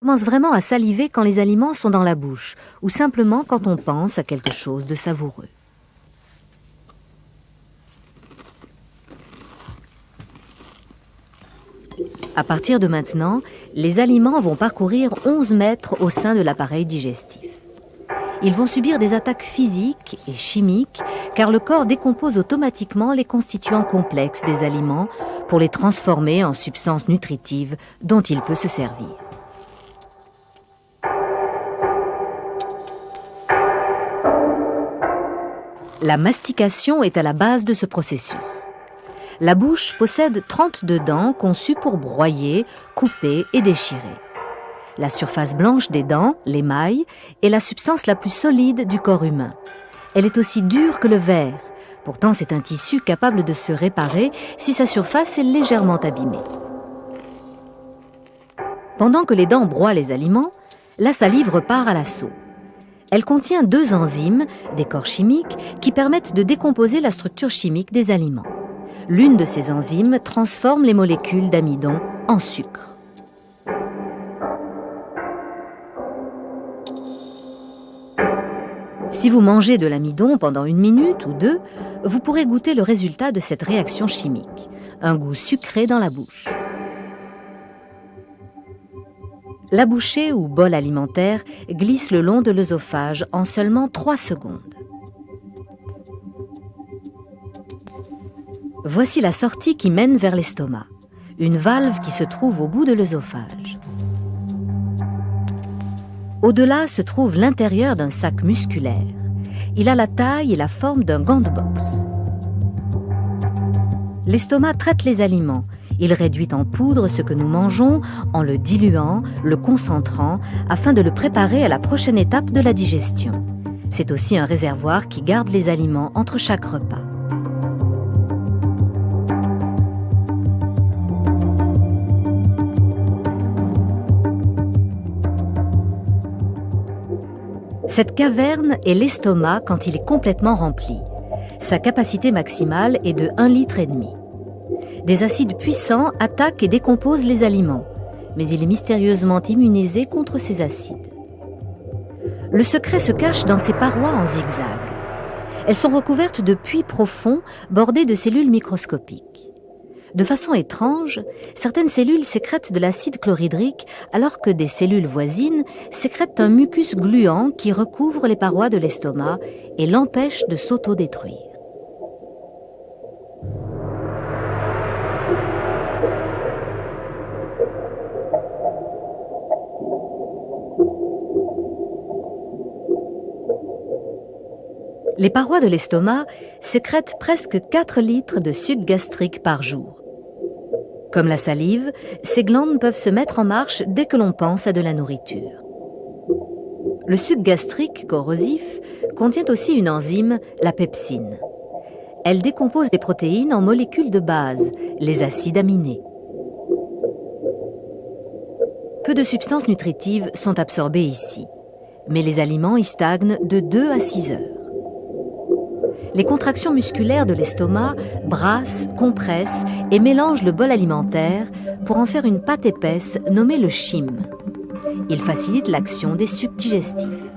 commence vraiment à saliver quand les aliments sont dans la bouche ou simplement quand on pense à quelque chose de savoureux. À partir de maintenant, les aliments vont parcourir 11 mètres au sein de l'appareil digestif. Ils vont subir des attaques physiques et chimiques car le corps décompose automatiquement les constituants complexes des aliments pour les transformer en substances nutritives dont il peut se servir. La mastication est à la base de ce processus. La bouche possède 32 dents conçues pour broyer, couper et déchirer. La surface blanche des dents, l'émail, est la substance la plus solide du corps humain. Elle est aussi dure que le verre. Pourtant, c'est un tissu capable de se réparer si sa surface est légèrement abîmée. Pendant que les dents broient les aliments, la salive repart à l'assaut. Elle contient 2 enzymes, des corps chimiques, qui permettent de décomposer la structure chimique des aliments. L'une de ces enzymes transforme les molécules d'amidon en sucre. Si vous mangez de l'amidon pendant 1 minute ou 2, vous pourrez goûter le résultat de cette réaction chimique, un goût sucré dans la bouche. La bouchée ou bol alimentaire glisse le long de l'œsophage en seulement 3 secondes. Voici la sortie qui mène vers l'estomac, une valve qui se trouve au bout de l'œsophage. Au-delà se trouve l'intérieur d'un sac musculaire. Il a la taille et la forme d'un gant de boxe. L'estomac traite les aliments. Il réduit en poudre ce que nous mangeons en le diluant, le concentrant, afin de le préparer à la prochaine étape de la digestion. C'est aussi un réservoir qui garde les aliments entre chaque repas. Cette caverne est l'estomac quand il est complètement rempli. Sa capacité maximale est de 1,5 litre. Des acides puissants attaquent et décomposent les aliments, mais il est mystérieusement immunisé contre ces acides. Le secret se cache dans ses parois en zigzag. Elles sont recouvertes de puits profonds bordés de cellules microscopiques. De façon étrange, certaines cellules sécrètent de l'acide chlorhydrique alors que des cellules voisines sécrètent un mucus gluant qui recouvre les parois de l'estomac et l'empêche de s'autodétruire. Les parois de l'estomac sécrètent presque 4 litres de suc gastrique par jour. Comme la salive, ces glandes peuvent se mettre en marche dès que l'on pense à de la nourriture. Le suc gastrique corrosif contient aussi une enzyme, la pepsine. Elle décompose des protéines en molécules de base, les acides aminés. Peu de substances nutritives sont absorbées ici, mais les aliments y stagnent de 2 à 6 heures. Les contractions musculaires de l'estomac brassent, compressent et mélangent le bol alimentaire pour en faire une pâte épaisse nommée le chyme. Il facilite l'action des sucs digestifs.